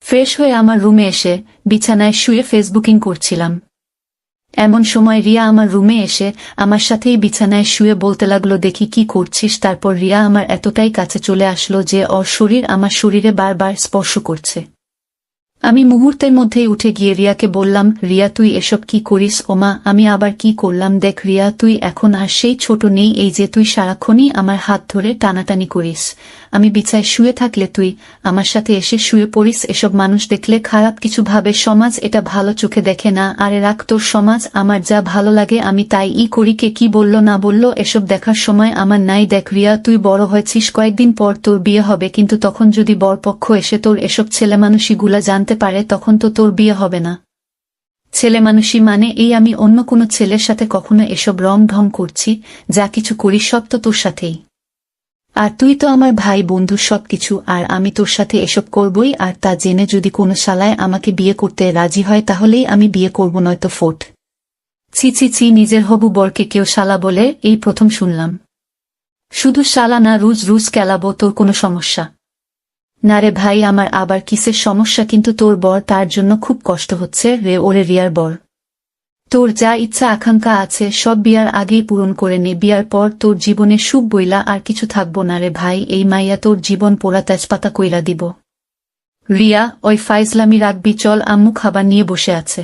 Fresh হয়ে আমার রুমে এসে বিছানায় শুয়ে ফেসবুকিং করছিলাম। এমন সময় রিয়া আমার রুমে এসে আমার সাথেই বিছানায় শুয়ে বলতে লাগলো, দেখি কি করছিস। তারপর রিয়া আমার এতটাই কাছে চলে আসলো যে ওর শরীর আমার শরীরে বারবার স্পর্শ করছে। আমি মুহূর্তের মধ্যেই উঠে গিয়ে রিয়াকে বললাম, রিয়া তুই এসব কি করিস? ওমা, আমি আবার কি করলাম? দেখ রিয়া, তুই এখন আর সেই ছোট নেই, এই যে তুই সারাক্ষণই আমার হাত ধরে টানাটানি করিস। আমি বিছায় শুয়ে থাকলে তুই আমার সাথে এসে শুয়ে পড়িস। এসব মানুষ দেখলে খারাপ কিছু ভাবে, সমাজ এটা ভালো চোখে দেখে না। আরে রাখ তোর সমাজ, আমার যা ভালো লাগে আমি তাই করি। কে কি বলল না বলল এসব দেখার সময় আমার নাই। দেখ রিয়া, তুই বড় হয়েছিস, কয়েকদিন পর তোর বিয়ে হবে, কিন্তু তখন যদি বরপক্ষ এসে তোর এসব ছেলেমানুষিগুলা জানতে পারে তখন তো তোর বিয়ে হবে না। ছেলেমানুষি মানে এই আমি অন্য কোনো ছেলের সাথে কখনো এসব রং ঢং করছি? যা কিছু করি সব তো তোর সাথেই। আর তুই তো আমার ভাই, বন্ধু, সবকিছু। আর আমি তোর সাথে এসব করবই। আর তা জেনে যদি কোনো শালায় আমাকে বিয়ে করতে রাজি হয় তাহলেই আমি বিয়ে করব, নয়তো ফোট। ছি ছি ছি, নিজের হবু বরকে কেউ শালা বলে এই প্রথম শুনলাম। শুধু শালা না, রুজ রুজ কেলাবো। তোর কোনো সমস্যা? না রে ভাই, আমার আবার কিসের সমস্যা? কিন্তু তোর বর, তার জন্য খুব কষ্ট হচ্ছে রে। ওরে রিয়ার বর, তোর যা ইচ্ছা আকাঙ্ক্ষা আছে সব বিয়ার আগেই পূরণ করে নে। বিয়ার পর তোর জীবনে সুখ বইলা আর কিছু থাকবো না রে ভাই। এই মাইয়া তোর জীবন পোড়া তেজপাতা কইরা দিব। রিয়া, ওই ফাইজলামি রাখবি, চল। আম্মু খাবার নিয়ে বসে আছে।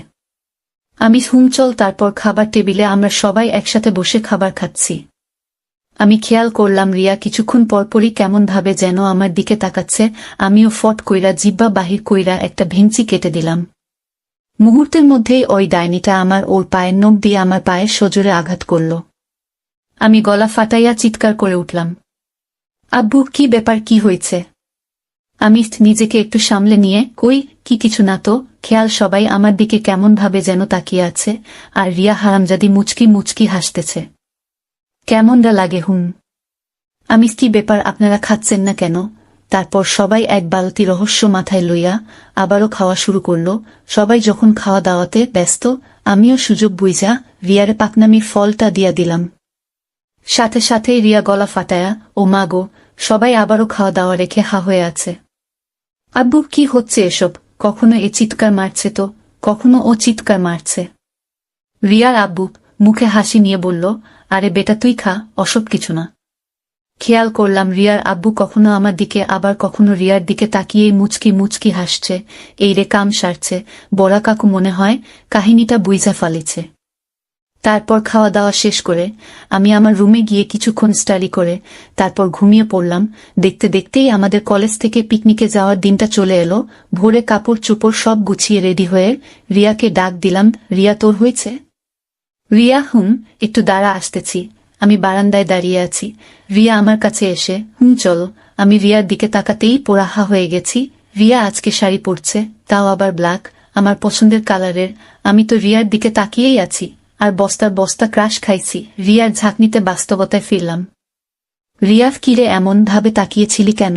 আমি হুম চল। তারপর খাবার টেবিলে আমরা সবাই একসাথে বসে খাবার খাচ্ছি। আমি খেয়াল করলাম রিয়া কিছুক্ষণ পরপরই কেমন ভাবে যেন আমার দিকে তাকাচ্ছে। আমিও ফট কইরা জিব্বা বাহির কইরা একটা ভেঙচি কেটে দিলাম। মুহূর্তের মধ্যেই ওই ডাইনিটা আমার ওর পায়ের নখ দিয়ে আমার পায়ে সজোরে আঘাত করল। আমি গলা ফাটাইয়া চিৎকার করে উঠলাম, আব্বু কি ব্যাপার, কি হয়েছে? আমি নিজেকে একটু সামলে নিয়ে কই, কি কিছু না তো। খেয়াল সবাই আমার দিকে কেমন ভাবে যেন তাকিয়ে আছে, আর রিয়া হারামজাদি মুচকি মুচকি হাসতেছে। কেমনটা লাগে? আমি কি ব্যাপার, আপনারা খাচ্ছেন না কেন? তারপর সবাই এক বালতি রহস্য মাথায় লইয়া আবারও খাওয়া শুরু করল। সবাই যখন খাওয়া দাওয়াতে ব্যস্ত, আমিও সুযোগ বুইঝা রিয়ারে পাকনামির ফলটা দিয়া দিলাম। সাথে সাথেই রিয়া গলা ফাটায়া, ও মা গো! সবাই আবারও খাওয়া দাওয়া রেখে হা হয়ে আছে। আব্বু কি হচ্ছে এসব? কখনো এ চিৎকার মারছে তো, কখনো ও চিৎকার মারছে। রিয়ার আব্বু মুখে হাসি নিয়ে বলল, আরে বেটা তুই খা, অসব কিছু না। খেয়াল করলাম রিয়ার আব্বু কখনো আমার দিকে আবার কখনো রিয়ার দিকে তাকিয়েই মুচকি মুচকি হাসছে। এই রে কাম সারছে, বড়া কাকু মনে হয় কাহিনীটা বুইঝা ফালিছে। তারপর খাওয়া দাওয়া শেষ করে আমি আমার রুমে গিয়ে কিছুক্ষণ স্টাডি করে তারপর ঘুমিয়ে পড়লাম। দেখতে দেখতেই আমাদের কলেজ থেকে পিকনিকে যাওয়ার দিনটা চলে এলো। ভোরে কাপড় চোপড় সব গুছিয়ে রেডি হয়ে রিয়াকে ডাক দিলাম, রিয়া তোর হয়েছে? রিয়া, একটু দাঁড়া, আসতেছি। আমি বারান্দায় দাঁড়িয়ে আছি। রিয়া আমার কাছে এসে, চলো। আমি রিয়ার দিকে তাকাতেই পোড়াহা হয়ে গেছি। রিয়া আজকে শাড়ি পরছে, তাও আবার ব্ল্যাক, আমার পছন্দের কালারের। আমি তো রিয়ার দিকে তাকিয়েই আছি আর বস্তার বস্তা ক্রাশ খাইছি। রিয়ার ঝাঁকনিতে বাস্তবতায় ফিরলাম। রিয়া, কিরে এমন ভাবে তাকিয়েছিলি কেন?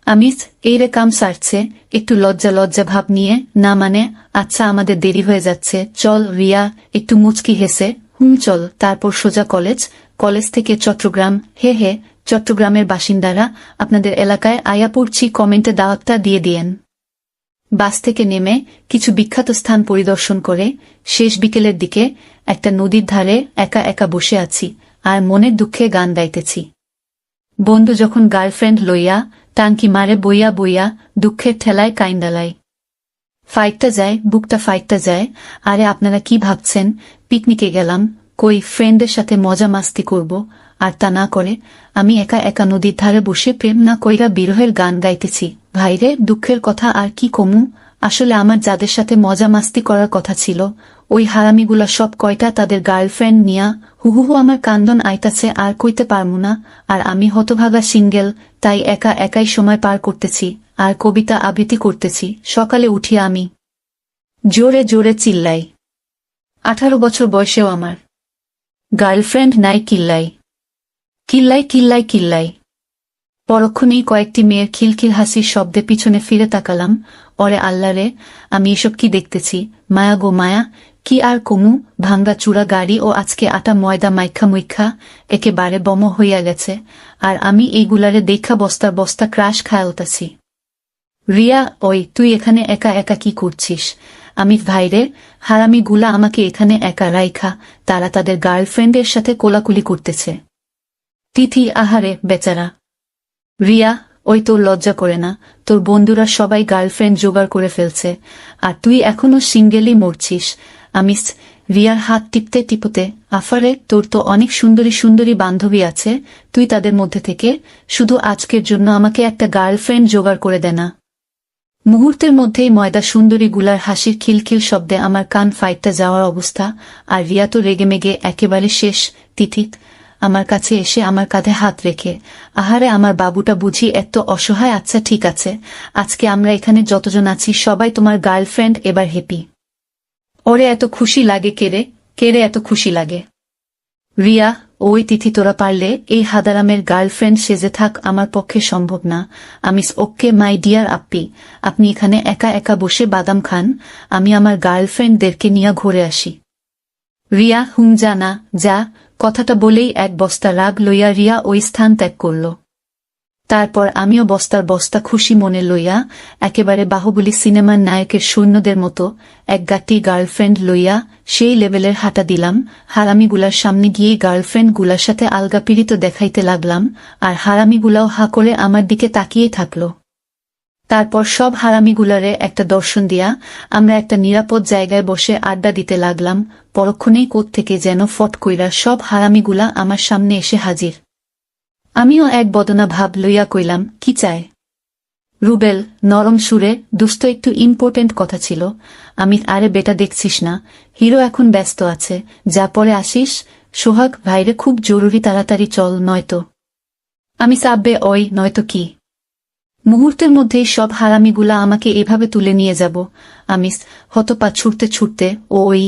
আমি এই রে কাম সারছে, একটু লজ্জা লজ্জা ভাব নিয়ে। না মানে, আচ্ছা আমাদের দেরি হয়ে যাচ্ছে, চল। রিয়া একটু মুচকি হেসে, চল। তারপর সোজা কলেজ, কলেজ থেকে চট্টগ্রাম। হে হে, চট্টগ্রামের বাসিন্দারা আপনাদের এলাকায় আয়া পড়ছি, কমেন্টে দাওয়াতটা দিয়ে দিয়েন। বাস থেকে নেমে কিছু বিখ্যাত স্থান পরিদর্শন করে শেষ বিকেলের দিকে একটা নদীর ধারে একা একা বসে আছি আর মনের দুঃখে গান গাইতেছি। বন্ধু যখন গার্লফ্রেন্ড লইয়া টাঙ্কি মারে বইয়া বইয়া দুঃখের ঠেলায় কাইন্দালায় ফাইটটা যায়, বুকটা ফাইটটা যায়। আরে আপনারা কি ভাবছেন পিকনিকে গেলাম, কই ফ্রেন্ডের সাথে মজা মাস্তি করব? আর তা না করে আমি একা একা নদীর ধারে বসে প্রেম না কইরা বিরহের গান গাইতেছি। ভাইরে, দুঃখের কথা আর কি কমু। আসলে আমার যাদের সাথে মজা মাস্তি করার কথা ছিল, ওই হারামিগুলা সব কয়টা তাদের গার্লফ্রেন্ড নিয়া হুহুহু আমার কান্দন আইতাছে আর কইতে পারমু না। আর আমি হতভাগা সিঙ্গেল, তাই একা একাই সময় পার করতেছি আর কবিতা আবৃত্তি করতেছি। সকালে উঠি আমি জোরে জোরে চিল্লাই, 18 বছর বয়সেও আমার গার্লফ্রেন্ড নাই। কিল্লাই কিল্লাই কিল্লাই কিল্লাই। পরক্ষণেই কয়েকটি মেয়ের খিলখিল হাসির শব্দে পিছনে ফিরে তাকালাম। ওরে আল্লাহরে, আমি এসব কি দেখতেছি? মায়া গো মায়া, কি আর কমু। ভাঙ্গা চূড়া গাড়ি ও আজকে আটা ময়দা মাইখা মুইখা একেবারে বম হইয়া গেছে, আর আমি এইগুলারে দেখা বস্তার বস্তা ক্রাশ খায়ালতাছি। রিয়া, ওই তুই এখানে একা একা কি করছিস? আমি ভাইরে, হারামিগুলা আমাকে এখানে একা রাইখা তারা তাদের গার্লফ্রেন্ডের সাথে কোলাকুলি করতেছে। তিথি, আহারে বেচারা। রিয়া, ওই তোর লজ্জা করে না? তোর বন্ধুরা সবাই গার্লফ্রেন্ড জোগাড় করে ফেলছে আর তুই এখনো সিঙ্গেলই মরছিস। আমি রিয়ার হাত টিপতে টিপতে, আফারে, তোর তো অনেক সুন্দরী সুন্দরী বান্ধবী আছে, তুই তাদের মধ্যে থেকে শুধু আজকের জন্য আমাকে একটা গার্লফ্রেন্ড জোগাড় করে দে না। মুহূর্তের মধ্যেই ময়দা সুন্দরীগুলার হাসির খিলখিল শব্দে আমার কান ফাইটটা যাওয়ার অবস্থা, আর রিয়া তো রেগেমেগে একেবারে শেষ। তিথি আমার কাছে এসে আমার কাঁধে হাত রেখে, আহারে আমার বাবুটা বুঝি এত অসহায়। আচ্ছা ঠিক আছে, আজকে আমরা এখানে যতজন আছি সবাই তোমার গার্লফ্রেন্ড, এবার হ্যাপি। ওরে এত খুশি লাগে কেরে, কেরে এত খুশি লাগে? রিয়া, ওই তিথি, তোরা পারলে এই হাদারামের গার্লফ্রেন্ড সেজে থাক, আমার পক্ষে সম্ভব না। আমি ওকে মাই ডিয়ার আপ্পি, আপনি এখানে একা একা বসে বাদাম খান, আমি আমার গার্লফ্রেন্ডদেরকে নিয়ে ঘুরে আসি। রিয়া, হুম, যা না যা। কথাটা বলেই এক বস্তা রাগ লইয়া রিয়া ওই স্থান ত্যাগ করল। তারপর আমিও বস্তার বস্তা খুশি মনে লইয়া একেবারে বাহুবলী সিনেমার নায়কের সৈন্যদের মতো এক গাটি গার্লফ্রেন্ড লইয়া সেই লেভেলের হাঁটা দিলাম। হারামিগুলার সামনে গিয়ে গার্লফ্রেন্ডগুলার সাথে আলগাপিড়িত দেখাইতে লাগলাম, আর হারামিগুলাও হা করে আমার দিকে তাকিয়ে থাকল। তারপর সব হারামিগুলারে একটা দর্শন দিয়া আমরা একটা নিরাপদ জায়গায় বসে আড্ডা দিতে লাগলাম। পরক্ষণেই কোত্থেকে যেন ফট কইরা সব হারামিগুলা আমার সামনে এসে হাজির। আমিও এক বদনা ভাব লইয়া কইলাম, কি চায়? রুবেল নরম সুরে, দুস্থ একটু ইম্পর্টেন্ট কথা ছিল। আমি, আরে বেটা দেখছিস না হিরো এখন ব্যস্ত আছে, যা পরে আসিস। সোহাগ, ভাইরে খুব জরুরি, তাড়াতাড়ি চল নয়তো। আমি সাববে, ওই নয়তো কি? মুহূর্তের মধ্যেই সব হারামিগুলা আমাকে এভাবে তুলে নিয়ে যাব। আমি হতপা ছুটতে ছুটতে, ওই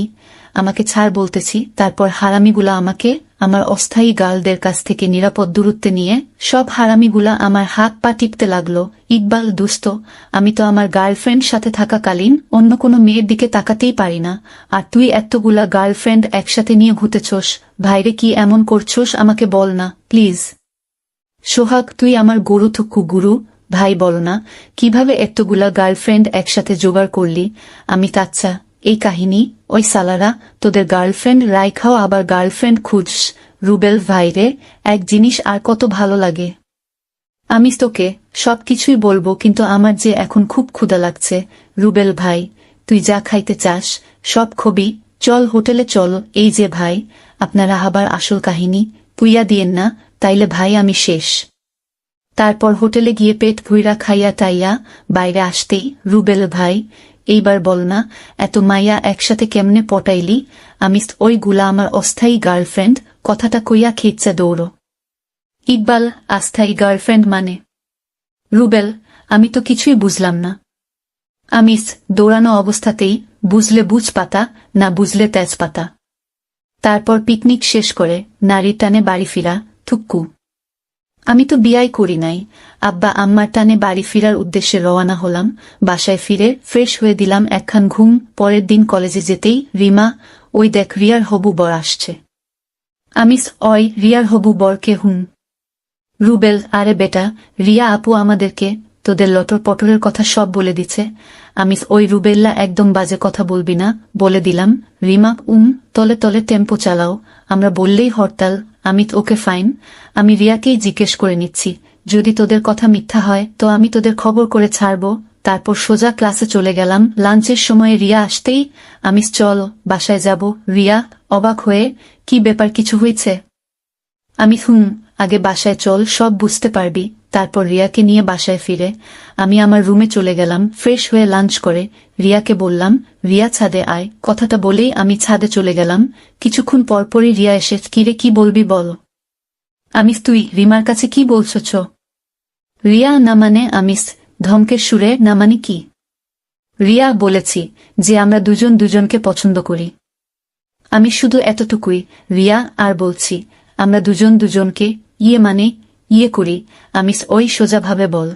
আমাকে ছাড় বলতেছি। তারপর হারামিগুলা আমাকে আমার অস্থায়ী গার্লদের কাছ থেকে নিরাপদ দূরত্বে নিয়ে সব হারামিগুলা আমার হাত পা টিপতে লাগলো। ইকবাল দুস্থ, আমি তো আমার গার্লফ্রেন্ড সাথে থাকাকালীন অন্য কোনো মেয়ের দিকে তাকাতেই পারি না, আর তুই এতগুলা গার্লফ্রেন্ড একসাথে নিয়ে ঘুরতেছোস। ভাইরে, কি এমন করছোস আমাকে বল না প্লিজ। সোহাগ, তুই আমার গরু থুকু গুরু, ভাই বল না কিভাবে এতগুলা গার্লফ্রেন্ড একসাথে জোগাড় করলি? আমি, আচ্ছা এই কাহিনী, ওই সালারা তোদের গার্লফ্রেন্ড রাইখাও আবার গার্লফ্রেন্ড খুঁজস। রুবেল ভাইরে, এক জিনিস আর কত ভালো লাগে। আমি তোকে সবকিছুই বলবো, কিন্তু আমার যে এখন খুব ক্ষুধা লাগছে। রুবেল ভাই, তুই যা খাইতে চাস সব খবি, চল হোটেলে চল। এই যে ভাই, আপনারা আবার আসল কাহিনী পুইয়া দিয়েন না, তাইলে ভাই আমি শেষ। তারপর হোটেলে গিয়ে পেট ভুইরা খাইয়া টাইয়া বাইরে আসতেই, রুবেল ভাই, এইবার বল না এত মাইয়া একসাথে কেমনে পটাইলি? আমি, ওইগুলা আমার অস্থায়ী গার্লফ্রেন্ড, কথাটা কইয়া খেচ্ছা দৌড়ো। ইকবাল, অস্থায়ী গার্লফ্রেন্ড মানে? রুবেল, আমি তো কিছুই বুঝলাম না। আমি, দৌড়ানো অবস্থাতেই বুঝলে বুঝ পাতা, না বুঝলে তেজপাতা। তারপর পিকনিক শেষ করে নারীর টানে বাড়ি ফিরা, থুক্কু। আমি তো বিয়াই করি নাই। আব্বা আম্মার টানে বাড়ি ফিরার উদ্দেশ্যে রওয়ানা হলাম। বাসায় ফিরে ফ্রেশ হয়ে দিলাম একখান ঘুম। পরের দিন কলেজে যেতেই, রিমা, ওই দেখ রিয়ার হবু বর আসছে। আমি, ওই রিয়ার হবু বর কে? হুম। রুবেল, আরে বেটা, রিয়া আপু আমাদেরকে তোদের লটর পটরের কথা সব বলে দিচ্ছে। আমি, ওই রুবেল্লা, একদম বাজে কথা বলবি না, বলে দিলাম। রিমা, তলে তলে টেম্পো চালাও, আমরা বললেই হরতাল। আমি, ওকে ফাইন, আমি রিয়াকেই জিজ্ঞেস করে নিচ্ছি, যদি তোদের কথা মিথ্যা হয় তো আমি তোদের খবর করে ছাড়ব। তারপর সোজা ক্লাসে চলে গেলাম। লাঞ্চের সময় রিয়া আসতেই, আমি, চল বাসায় যাব। রিয়া অবাক হয়ে, কি ব্যাপার, কিছু হয়েছে? আমি, আগে বাসায় চল, সব বুঝতে পারবি। তারপর রিয়াকে নিয়ে বাসায় ফিরে আমি আমার রুমে চলে গেলাম। ফ্রেশ হয়ে লাঞ্চ করে রিয়াকে বললাম, রিয়া ছাদে আয়। কথাটা বলেই আমি ছাদে চলে গেলাম। কিছুক্ষণ পরপরই রিয়া এসে, কিরে কি বলবি বল। আমি, তুই রিমার কাছে কি বলছছ? রিয়া, না মানে? আমি ধমকের সুরে, না মানে কি? রিয়া, বলেছি যে আমরা দুজন দুজনকে পছন্দ করি। আমি, শুধু এতটুকুই রিয়া, আর বলছি আমরা দুজন দুজনকে মানে করি। আমি, ওই সোজাভাবে বল।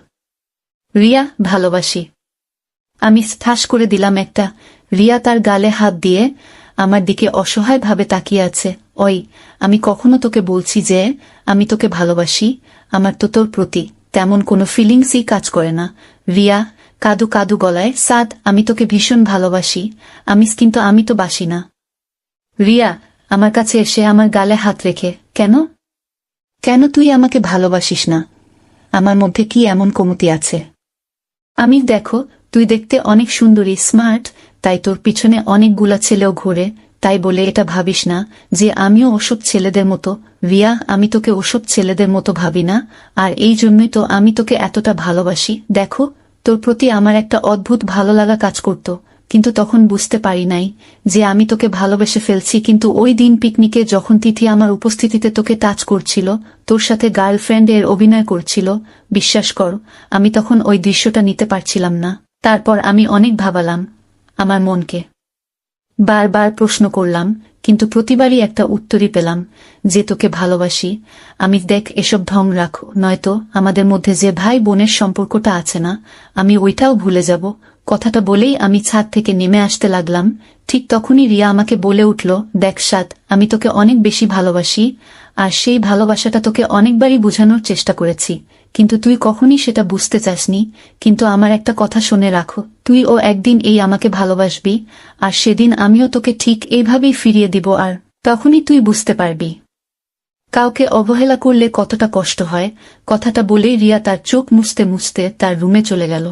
রিয়া, ভালোবাসি। আমি ঠাস করে দিলাম একটা। রিয়া তার গালে হাত দিয়ে আমার দিকে অসহায়ভাবে তাকিয়ে আছে। ওই, আমি কখনো তোকে বলছি যে আমি তোকে ভালোবাসি? আমার তো তোর প্রতি তেমন কোনো ফিলিংসই কাজ করে না। রিয়া, কাদু কাদু গলায়, সাদ, আমি তোকে ভীষণ ভালোবাসি, কিন্তু আমি তো বাসি না। রিয়া আমার কাছে এসে আমার গালে হাত রেখে, কেন কেন তুই আমাকে ভালোবাসিস না? আমার মধ্যে কি এমন কমতি আছে? দেখো, তুই দেখতে অনেক সুন্দরী, স্মার্ট, তাই তোর পিছনে অনেকগুলা ছেলেও ঘোরে, তাই বলে এটা ভাবিস না যে আমিও ওসব ছেলেদের মতো। রিয়া, আমি তোকে ওসব ছেলেদের মতো ভাবি না, আর এই জন্যই তো আমি তোকে এতটা ভালোবাসি। দেখো, তোর প্রতি আমার একটা অদ্ভুত ভালো লাগা কাজ করত, কিন্তু তখন বুঝতে পারি নাই যে আমি তোকে ভালোবেসে ফেলছি। কিন্তু ওই দিন পিকনিকে যখন তিথি আমার উপস্থিতিতে তোকে টাচ করছিল, তোর সাথে গার্লফ্রেন্ড এর অভিনয় করছিল, বিশ্বাস কর আমি তখন ওই দৃশ্যটা নিতে পারছিলাম না। তারপর আমি অনেক ভাবালাম, আমার মনকে বারবার প্রশ্ন করলাম, কিন্তু প্রতিবারই একটা উত্তরই পেলাম, যে তোকে ভালোবাসি। দেখ, এসব ঢং রাখো, নয়তো আমাদের মধ্যে যে ভাই বোনের সম্পর্কটা আছে না, আমি ওইটাও ভুলে যাব। কথাটা বলেই আমি ছাদ থেকে নেমে আসতে লাগলাম। ঠিক তখনই রিয়া আমাকে বলে উঠল, দেখ সাদ, আমি তোকে অনেক বেশি ভালোবাসি, আর সেই ভালোবাসাটা তোকে অনেকবারই বোঝানোর চেষ্টা করেছি, কিন্তু তুই কখনই সেটা বুঝতে চাসনি। কিন্তু আমার একটা কথা শুনে রাখো, তুই একদিন আমাকে ভালোবাসবি, আর সেদিন আমিও তোকে ঠিক এইভাবেই ফিরিয়ে দিব, আর তখনই তুই বুঝতে পারবি কাউকে অবহেলা করলে কতটা কষ্ট হয়। কথাটা বলেই রিয়া তার চোখ মুছতে মুছতে তার রুমে চলে গেল।